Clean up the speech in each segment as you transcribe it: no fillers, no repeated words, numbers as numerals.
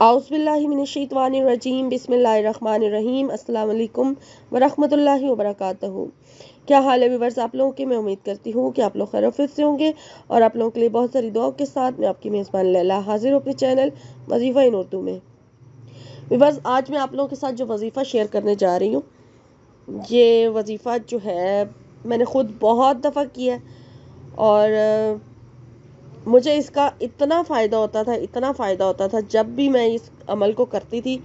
اعوذ باللہ من الشیطان الرجیم بسم اللہ الرحمن الرحیم السلام علیکم ورحمۃ اللہ وبرکاتہ۔ کیا حال ہے ویورز آپ لوگوں کے؟ میں امید کرتی ہوں کہ آپ لوگ خیر و عافیت سے ہوں گے اور آپ لوگوں کے لیے بہت ساری دعاؤں کے ساتھ میں آپ کی میزبان لیلا حاضر ہوں اپنے چینل وظیفہ ان اردو میں۔ ویورز آج میں آپ لوگوں کے ساتھ جو وظیفہ شیئر کرنے جا رہی ہوں، یہ وظیفہ جو ہے میں نے خود بہت دفعہ کیا اور مجھے اس کا اتنا فائدہ ہوتا تھا جب بھی میں اس عمل کو کرتی تھی،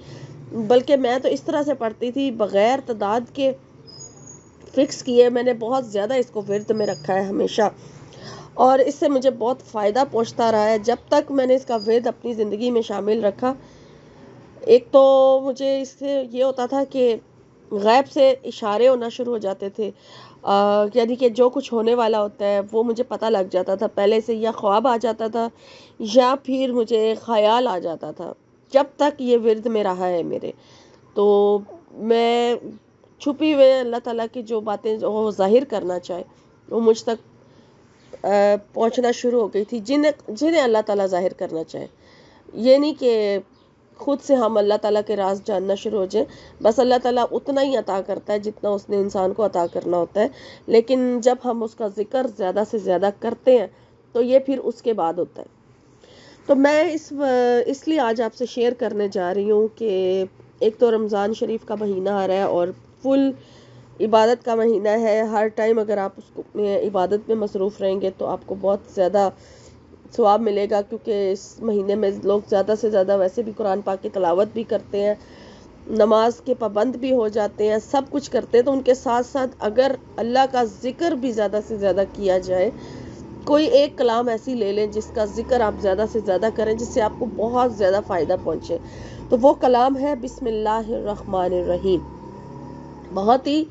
بلکہ میں تو اس طرح سے پڑھتی تھی بغیر تعداد کے فکس کیے۔ میں نے بہت زیادہ اس کو ورد میں رکھا ہے ہمیشہ، اور اس سے مجھے بہت فائدہ پہنچتا رہا ہے جب تک میں نے اس کا ورد اپنی زندگی میں شامل رکھا۔ ایک تو مجھے اس سے یہ ہوتا تھا کہ غیب سے اشارے ہونا شروع ہو جاتے تھے، یعنی کہ جو کچھ ہونے والا ہوتا ہے وہ مجھے پتہ لگ جاتا تھا پہلے سے، یا خواب آ جاتا تھا یا پھر مجھے خیال آ جاتا تھا جب تک یہ ورد میں رہا ہے میرے۔ تو میں چھپی ہوئے اللہ تعالیٰ کی جو باتیں وہ ظاہر کرنا چاہے وہ مجھ تک پہنچنا شروع ہو گئی تھی، جنہیں اللہ تعالیٰ ظاہر کرنا چاہے۔ یہ نہیں کہ خود سے ہم اللہ تعالیٰ کے راز جاننا شروع ہو جائیں، بس اللہ تعالیٰ اتنا ہی عطا کرتا ہے جتنا اس نے انسان کو عطا کرنا ہوتا ہے، لیکن جب ہم اس کا ذکر زیادہ سے زیادہ کرتے ہیں تو یہ پھر اس کے بعد ہوتا ہے۔ تو میں اس لیے آج آپ سے شیئر کرنے جا رہی ہوں کہ ایک تو رمضان شریف کا مہینہ آ رہا ہے اور فل عبادت کا مہینہ ہے۔ ہر ٹائم اگر آپ اس کو عبادت میں مصروف رہیں گے تو آپ کو بہت زیادہ ثواب ملے گا، کیونکہ اس مہینے میں لوگ زیادہ سے زیادہ ویسے بھی قرآن پاک کی تلاوت بھی کرتے ہیں، نماز کے پابند بھی ہو جاتے ہیں، سب کچھ کرتے ہیں۔ تو ان کے ساتھ ساتھ اگر اللہ کا ذکر بھی زیادہ سے زیادہ کیا جائے، کوئی ایک کلام ایسی لے لیں جس کا ذکر آپ زیادہ سے زیادہ کریں جس سے آپ کو بہت زیادہ فائدہ پہنچے، تو وہ کلام ہے بسم اللہ الرحمن الرحیم۔ بہت ہی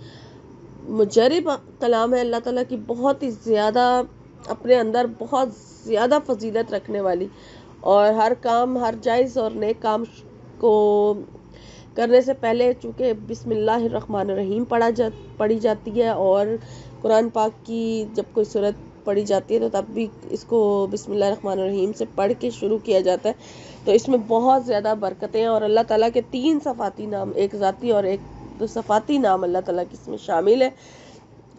مجرب کلام ہے، اللہ تعالیٰ کی بہت ہی زیادہ اپنے اندر بہت زیادہ فضیلت رکھنے والی، اور ہر کام، ہر جائز اور نیک کام کو کرنے سے پہلے چونکہ بسم اللہ الرحمن الرحیم پڑھی جاتی ہے، اور قرآن پاک کی جب کوئی سورت پڑھی جاتی ہے تو تب بھی اس کو بسم اللہ الرحمن الرحیم سے پڑھ کے شروع کیا جاتا ہے۔ تو اس میں بہت زیادہ برکتیں ہیں، اور اللہ تعالیٰ کے 3 صفاتی نام، ایک ذاتی اور ایک دو صفاتی نام اللہ تعالیٰ کی اس میں شامل ہے۔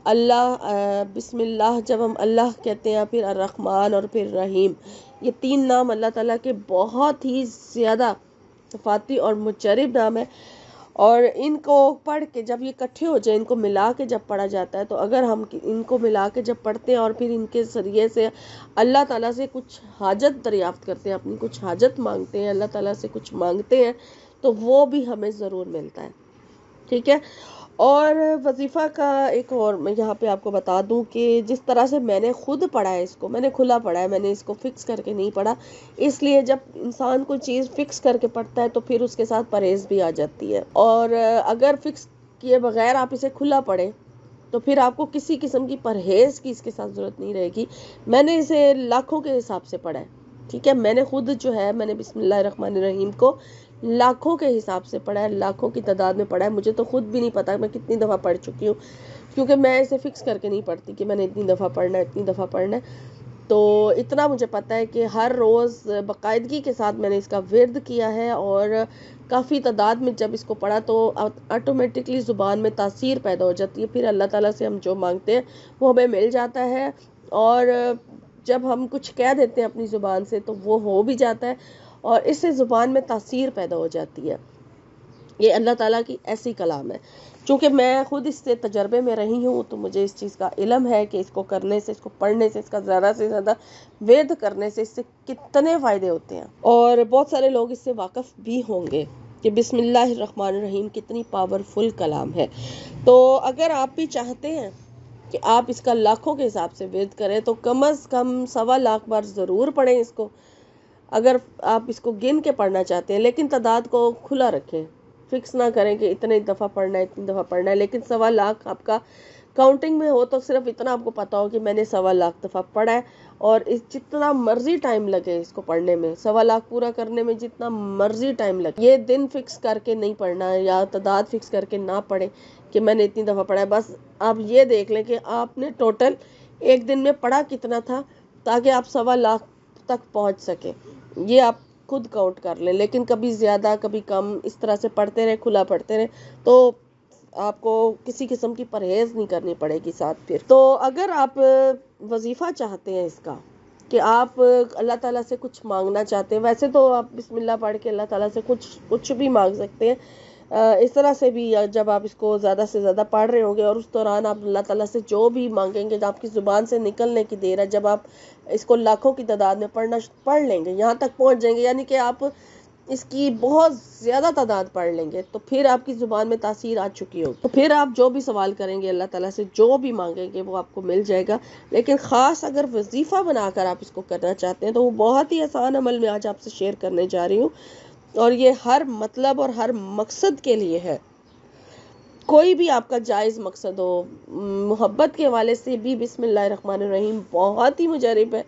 اللہ، بسم اللہ جب ہم اللہ کہتے ہیں، پھر الرحمن اور پھر رحیم، یہ 3 نام اللہ تعالیٰ کے بہت ہی زیادہ صفاتی اور مجرب نام ہے، اور ان کو پڑھ کے جب یہ اکٹھے ہو جائیں، ان کو ملا کے جب پڑھا جاتا ہے، تو اگر ہم ان کو ملا کے جب پڑھتے ہیں اور پھر ان کے ذریعے سے اللہ تعالیٰ سے کچھ حاجت دریافت کرتے ہیں، اپنی کچھ حاجت مانگتے ہیں، اللہ تعالیٰ سے کچھ مانگتے ہیں، تو وہ بھی ہمیں ضرور ملتا ہے، ٹھیک ہے۔ اور وظیفہ کا ایک اور میں یہاں پہ آپ کو بتا دوں کہ جس طرح سے میں نے خود پڑھا ہے، اس کو میں نے کھلا پڑھا ہے، میں نے اس کو فکس کر کے نہیں پڑھا، اس لیے جب انسان کوئی چیز فکس کر کے پڑھتا ہے تو پھر اس کے ساتھ پرہیز بھی آ جاتی ہے، اور اگر فکس کیے بغیر آپ اسے کھلا پڑھیں تو پھر آپ کو کسی قسم کی پرہیز کی اس کے ساتھ ضرورت نہیں رہے گی۔ میں نے اسے لاکھوں کے حساب سے پڑھا ہے، ٹھیک ہے، میں نے خود جو ہے میں نے بسم اللہ الرحمن الرحیم کو لاکھوں کے حساب سے پڑھا ہے، لاکھوں کی تعداد میں پڑھا ہے۔ مجھے تو خود بھی نہیں پتا میں کتنی دفعہ پڑھ چکی ہوں، کیونکہ میں اسے فکس کر کے نہیں پڑھتی کہ میں نے اتنی دفعہ پڑھنا ہے، اتنی دفعہ پڑھنا ہے۔ تو اتنا مجھے پتا ہے کہ ہر روز باقاعدگی کے ساتھ میں نے اس کا ورد کیا ہے، اور کافی تعداد میں جب اس کو پڑھا تو آٹومیٹکلی زبان میں تاثیر پیدا ہو جاتی ہے، پھر اللہ تعالیٰ سے ہم جو مانگتے ہیں وہ ہمیں مل جاتا ہے، اور جب ہم کچھ کہہ دیتے ہیں اپنی زبان سے تو وہ ہو بھی جاتا ہے، اور اس سے زبان میں تاثیر پیدا ہو جاتی ہے۔ یہ اللہ تعالیٰ کی ایسی کلام ہے۔ چونکہ میں خود اس سے تجربے میں رہی ہوں تو مجھے اس چیز کا علم ہے کہ اس کو کرنے سے، اس کو پڑھنے سے، اس کا زیادہ سے زیادہ ورد کرنے سے اس سے کتنے فائدے ہوتے ہیں، اور بہت سارے لوگ اس سے واقف بھی ہوں گے کہ بسم اللہ الرحمن الرحیم کتنی پاورفل کلام ہے۔ تو اگر آپ بھی چاہتے ہیں کہ آپ اس کا لاکھوں کے حساب سے ورد کریں تو کم از کم 1.25 لاکھ بار ضرور پڑھیں اس کو، اگر آپ اس کو گن کے پڑھنا چاہتے ہیں، لیکن تعداد کو کھلا رکھیں، فکس نہ کریں کہ اتنے دفعہ پڑھنا ہے، اتنی دفعہ پڑھنا ہے، لیکن 1.25 لاکھ آپ کا کاؤنٹنگ میں ہو تو صرف اتنا آپ کو پتا ہو کہ میں نے 1.25 لاکھ دفعہ پڑھا ہے، اور جتنا مرضی ٹائم لگے اس کو پڑھنے میں، 1.25 لاکھ پورا کرنے میں جتنا مرضی ٹائم لگے، یہ دن فکس کر کے نہیں پڑھنا ہے یا تعداد فکس کر کے نہ پڑھیں کہ میں نے اتنی دفعہ پڑھا ہے۔ بس آپ یہ دیکھ لیں کہ آپ نے ٹوٹل ایک دن میں پڑھا کتنا تھا، تاکہ آپ 1.25 لاکھ تک پہنچ سکیں۔ یہ آپ خود کاؤنٹ کر لیں، لیکن کبھی زیادہ کبھی کم اس طرح سے پڑھتے رہیں، کھلا پڑھتے رہیں، تو آپ کو کسی قسم کی پرہیز نہیں کرنی پڑے گی ساتھ پھر۔ تو اگر آپ وظیفہ چاہتے ہیں اس کا کہ آپ اللہ تعالیٰ سے کچھ مانگنا چاہتے ہیں، ویسے تو آپ بسم اللہ پڑھ کے اللہ تعالیٰ سے کچھ بھی مانگ سکتے ہیں، اس طرح سے بھی جب آپ اس کو زیادہ سے زیادہ پڑھ رہے ہوں گے اور اس دوران آپ اللہ تعالیٰ سے جو بھی مانگیں گے، آپ کی زبان سے نکلنے کی دیر ہے، جب آپ اس کو لاکھوں کی تعداد میں پڑھ لیں گے، یہاں تک پہنچ جائیں گے، یعنی کہ آپ اس کی بہت زیادہ تعداد پڑھ لیں گے، تو پھر آپ کی زبان میں تاثیر آ چکی ہوگی، تو پھر آپ جو بھی سوال کریں گے اللہ تعالیٰ سے، جو بھی مانگیں گے وہ آپ کو مل جائے گا۔ لیکن خاص اگر وظیفہ بنا کر آپ اس کو کرنا چاہتے ہیں تو وہ بہت ہی آسان عمل میں آج آپ سے شیئر کرنے جا رہی ہوں، اور یہ ہر مطلب اور ہر مقصد کے لیے ہے۔ کوئی بھی آپ کا جائز مقصد ہو، محبت کے حوالے سے بھی بسم اللہ الرحمن الرحیم بہت ہی مجرب ہے۔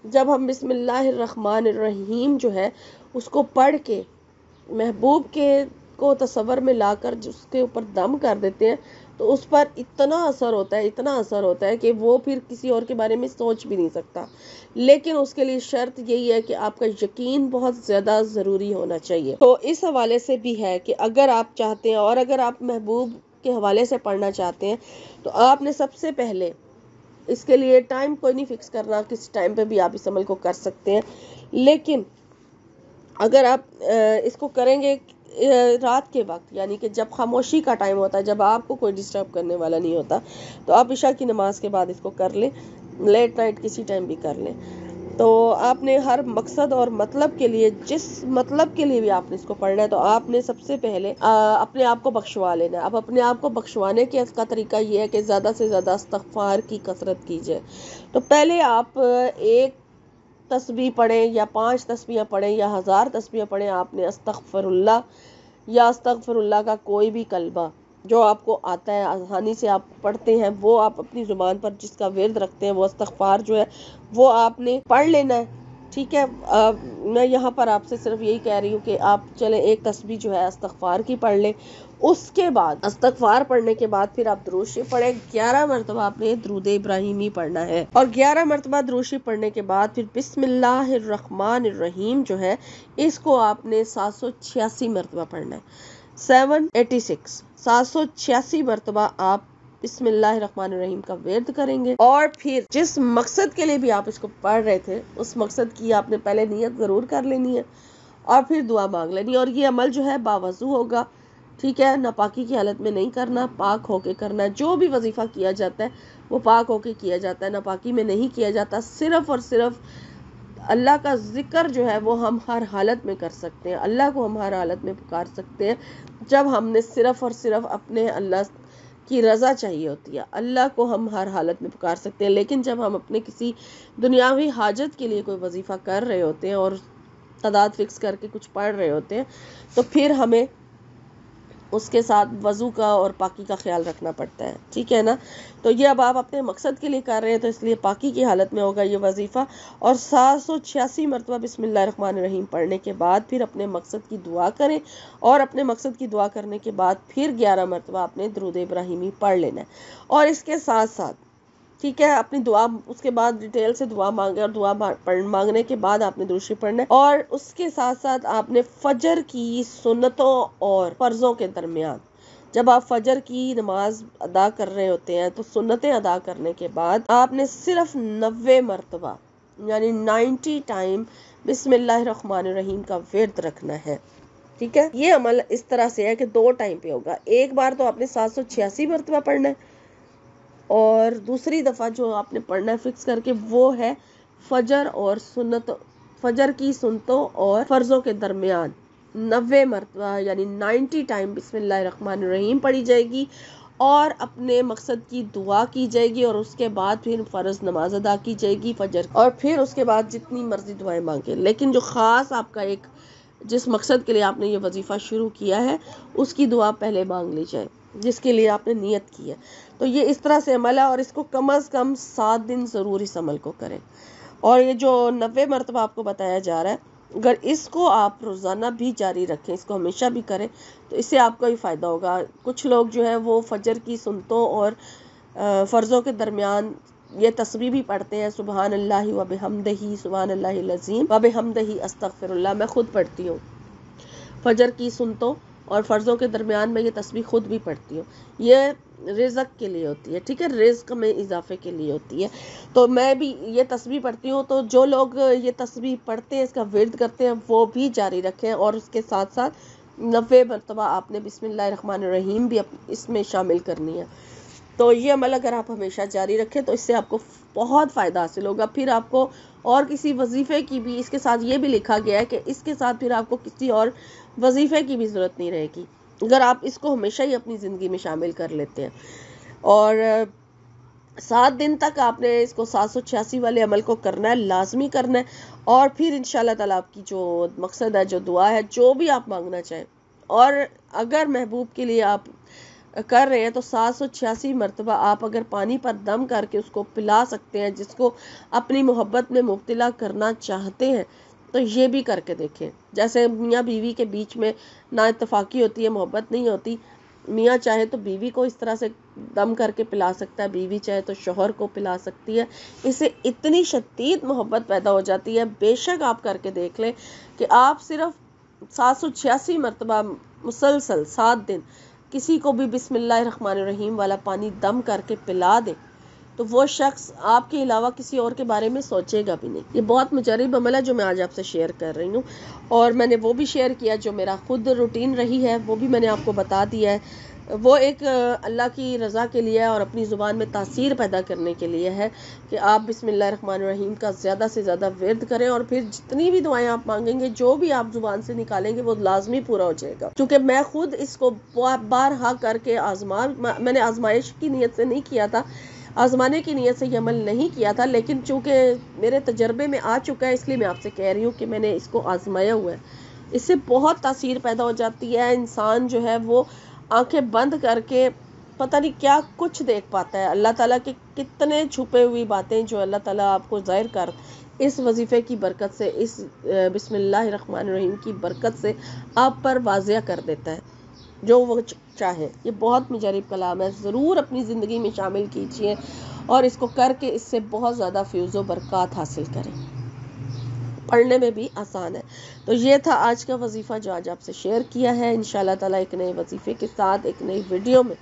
جب ہم بسم اللہ الرحمن الرحیم جو ہے اس کو پڑھ کے محبوب کے کو تصور میں لا کر اس کے اوپر دم کر دیتے ہیں تو اس پر اتنا اثر ہوتا ہے کہ وہ پھر کسی اور کے بارے میں سوچ بھی نہیں سکتا۔ لیکن اس کے لیے شرط یہی ہے کہ آپ کا یقین بہت زیادہ ضروری ہونا چاہیے۔ تو اس حوالے سے بھی ہے کہ اگر آپ چاہتے ہیں اور اگر آپ محبوب کے حوالے سے پڑھنا چاہتے ہیں تو آپ نے سب سے پہلے اس کے لیے ٹائم کوئی نہیں فکس کرنا، کس ٹائم پہ بھی آپ اس عمل کو کر سکتے ہیں، لیکن اگر آپ اس کو کریں گے رات کے وقت، یعنی کہ جب خاموشی کا ٹائم ہوتا ہے، جب آپ کو کوئی ڈسٹرب کرنے والا نہیں ہوتا، تو آپ عشاء کی نماز کے بعد اس کو کر لیں، لیٹ نائٹ کسی ٹائم بھی کر لیں۔ تو آپ نے ہر مقصد اور مطلب کے لیے، جس مطلب کے لیے بھی آپ نے اس کو پڑھنا ہے، تو آپ نے سب سے پہلے اپنے آپ کو بخشوا لینا ہے۔ اب اپنے آپ کو بخشوانے کا طریقہ یہ ہے کہ زیادہ سے زیادہ استغفار کی کثرت کیجئے۔ تو پہلے آپ ایک تسبیح پڑھیں یا 5 تسبیحیں پڑھیں یا 1000 تسبیحیں پڑھیں، آپ نے استغفر اللہ یا استغفر اللہ کا کوئی بھی کلمہ جو آپ کو آتا ہے، آسانی سے آپ پڑھتے ہیں، وہ آپ اپنی زبان پر جس کا ورد رکھتے ہیں، وہ استغفار جو ہے وہ آپ نے پڑھ لینا ہے، ٹھیک ہے۔ میں یہاں پر آپ سے صرف یہی کہہ رہی ہوں کہ آپ چلیں ایک تسبیح جو ہے استغفار کی پڑھ لیں، اس کے بعد استغفار پڑھنے کے بعد پھر آپ درود شریف پڑھیں، 11 مرتبہ آپ نے درود ابراہیمی پڑھنا ہے، اور 11 مرتبہ درود شریف پڑھنے کے بعد پھر بسم اللہ الرحمن الرحیم جو ہے اس کو آپ نے 786 مرتبہ پڑھنا ہے، 786 مرتبہ آپ بسم اللہ الرحمن الرحیم کا ورد کریں گے، اور پھر جس مقصد کے لیے بھی آپ اس کو پڑھ رہے تھے اس مقصد کی آپ نے پہلے نیت ضرور کر لینی ہے، اور پھر دعا مانگ لینی ہے، اور یہ عمل جو ہے باوضو ہوگا، ٹھیک ہے، ناپاکی کی حالت میں نہیں کرنا، پاک ہو کے کرنا ہے۔ جو بھی وظیفہ کیا جاتا ہے وہ پاک ہو کے کیا جاتا ہے، ناپاکی میں نہیں کیا جاتا۔ صرف اور صرف اللہ کا ذکر جو ہے وہ ہم ہر حالت میں کر سکتے ہیں، اللہ کو ہم ہر حالت میں پکار سکتے ہیں جب ہم نے صرف اور صرف اپنے اللہ کی رضا چاہیے ہوتی ہے، اللہ کو ہم ہر حالت میں پکار سکتے ہیں۔ لیکن جب ہم اپنے کسی دنیاوی حاجت کے لیے کوئی وظیفہ کر رہے ہوتے ہیں اور تعداد فکس کر کے کچھ پڑھ رہے ہوتے ہیں تو پھر ہمیں اس کے ساتھ وضو کا اور پاکی کا خیال رکھنا پڑتا ہے، ٹھیک ہے نا۔ تو یہ اب آپ اپنے مقصد کے لیے کر رہے ہیں تو اس لیے پاکی کی حالت میں ہوگا یہ وظیفہ، اور 786 مرتبہ بسم اللہ الرحمن الرحیم پڑھنے کے بعد پھر اپنے مقصد کی دعا کریں، اور اپنے مقصد کی دعا کرنے کے بعد پھر 11 مرتبہ آپ نے درود ابراہیمی پڑھ لینا ہے، اور اس کے ساتھ ساتھ ٹھیک ہے اپنی دعا اس کے بعد ڈیٹیل سے دعا مانگے، اور دعا مانگنے کے بعد آپ نے درود شریف پڑھنا ہے، اور اس کے ساتھ ساتھ آپ نے فجر کی سنتوں اور فرضوں کے درمیان جب آپ فجر کی نماز ادا کر رہے ہوتے ہیں تو سنتیں ادا کرنے کے بعد آپ نے صرف 90 مرتبہ یعنی 90 ٹائم بسم اللہ الرحمن الرحیم کا ورد رکھنا ہے، ٹھیک ہے۔ یہ عمل اس طرح سے ہے کہ 2 ٹائم پہ ہوگا، ایک بار تو آپ نے 786 مرتبہ پڑھنا ہے، اور دوسری دفعہ جو آپ نے پڑھنا ہے فکس کر کے وہ ہے فجر کی سنتوں اور فرضوں کے درمیان 90 مرتبہ یعنی 90 ٹائم بسم اللہ الرحمن الرحیم پڑھی جائے گی، اور اپنے مقصد کی دعا کی جائے گی، اور اس کے بعد پھر فرض نماز ادا کی جائے گی فجر، اور پھر اس کے بعد جتنی مرضی دعائیں مانگے۔ لیکن جو خاص آپ کا ایک جس مقصد کے لیے آپ نے یہ وظیفہ شروع کیا ہے اس کی دعا پہلے مانگ لی جائے جس کے لیے آپ نے نیت کی ہے۔ تو یہ اس طرح سے عمل ہے، اور اس کو کم از کم 7 دن ضرور اس عمل کو کریں، اور یہ جو 90 مرتبہ آپ کو بتایا جا رہا ہے اگر اس کو آپ روزانہ بھی جاری رکھیں، اس کو ہمیشہ بھی کریں تو اس سے آپ کو ہی فائدہ ہوگا۔ کچھ لوگ جو ہے وہ فجر کی سنتوں اور فرضوں کے درمیان یہ تسبیح بھی پڑھتے ہیں، سبحان اللہ و بحمدہ، سبحان اللہ العظیم و بحمدہ، استغفر اللہ، میں خود پڑھتی ہوں فجر کی سنتوں اور فرضوں کے درمیان میں یہ تسبیح خود بھی پڑھتی ہوں۔ یہ رزق کے لیے ہوتی ہے، ٹھیک ہے، رزق میں اضافے کے لیے ہوتی ہے۔ تو میں بھی یہ تسبیح پڑھتی ہوں، تو جو لوگ یہ تسبیح پڑھتے ہیں، اس کا ورد کرتے ہیں، وہ بھی جاری رکھیں، اور اس کے ساتھ ساتھ 90 مرتبہ آپ نے بسم اللہ الرحمن الرحیم بھی اس میں شامل کرنی ہے۔ تو یہ عمل اگر آپ ہمیشہ جاری رکھیں تو اس سے آپ کو بہت فائدہ حاصل ہوگا۔ پھر آپ کو اور کسی وظیفے کی بھی، اس کے ساتھ یہ بھی لکھا گیا ہے کہ اس کے ساتھ پھر آپ کو کسی اور وظیفے کی بھی ضرورت نہیں رہے گی اگر آپ اس کو ہمیشہ ہی اپنی زندگی میں شامل کر لیتے ہیں۔ اور 7 دن تک آپ نے اس کو 786 والے عمل کو کرنا ہے، لازمی کرنا ہے، اور پھر انشاءاللہ تعالیٰ آپ کی جو مقصد ہے، جو دعا ہے، جو بھی آپ مانگنا چاہیں، اور اگر محبوب کے لیے آپ کر رہے ہیں تو 786 مرتبہ آپ اگر پانی پر دم کر کے اس کو پلا سکتے ہیں، جس کو اپنی محبت میں مبتلا کرنا چاہتے ہیں، تو یہ بھی کر کے دیکھیں۔ جیسے میاں بیوی کے بیچ میں نا اتفاقی ہوتی ہے، محبت نہیں ہوتی، میاں چاہے تو بیوی کو اس طرح سے دم کر کے پلا سکتا ہے، بیوی چاہے تو شوہر کو پلا سکتی ہے، اس سے اتنی شدید محبت پیدا ہو جاتی ہے۔ بے شک آپ کر کے دیکھ لیں کہ آپ صرف 786 مرتبہ مسلسل 7 دن کسی کو بھی بسم اللہ الرحمن الرحیم والا پانی دم کر کے پلا دے تو وہ شخص آپ کے علاوہ کسی اور کے بارے میں سوچے گا بھی نہیں۔ یہ بہت مجرب عمل ہے جو میں آج آپ سے شیئر کر رہی ہوں، اور میں نے وہ بھی شیئر کیا جو میرا خود روٹین رہی ہے، وہ بھی میں نے آپ کو بتا دیا ہے۔ وہ ایک اللہ کی رضا کے لیے اور اپنی زبان میں تاثیر پیدا کرنے کے لیے ہے کہ آپ بسم اللہ الرحمن الرحیم کا زیادہ سے زیادہ ورد کریں، اور پھر جتنی بھی دعائیں آپ مانگیں گے، جو بھی آپ زبان سے نکالیں گے، وہ لازمی پورا ہو جائے گا۔ کیونکہ میں خود اس کو بارہا کر کے میں نے آزمائش کی نیت سے نہیں کیا تھا، آزمانے کی نیت سے یہ عمل نہیں کیا تھا، لیکن چونکہ میرے تجربے میں آ چکا ہے، اس لیے میں آپ سے کہہ رہی ہوں کہ میں نے اس کو آزمایا ہوا ہے۔ اس سے بہت تاثیر پیدا ہو جاتی ہے، انسان جو ہے وہ آنکھیں بند کر کے پتہ نہیں کیا کچھ دیکھ پاتا ہے، اللہ تعالیٰ کے کتنے چھپے ہوئی باتیں جو اللہ تعالیٰ آپ کو ظاہر کر اس وظیفے کی برکت سے، اس بسم اللہ الرحمن الرحیم کی برکت سے آپ پر واضح کر دیتا ہے جو وہ چاہے۔ یہ بہت مجرب کلام ہے، ضرور اپنی زندگی میں شامل کیجئے اور اس کو کر کے اس سے بہت زیادہ فیض و برکات حاصل کریں، پڑھنے میں بھی آسان ہے۔ تو یہ تھا آج کا وظیفہ جو آج آپ سے شیئر کیا ہے۔ انشاءاللہ تعالیٰ ایک نئے وظیفے کے ساتھ ایک نئی ویڈیو میں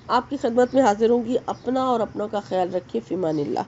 آپ کی خدمت میں حاضر ہوں گی۔ اپنا اور اپنوں کا خیال رکھیے، فی امان اللہ۔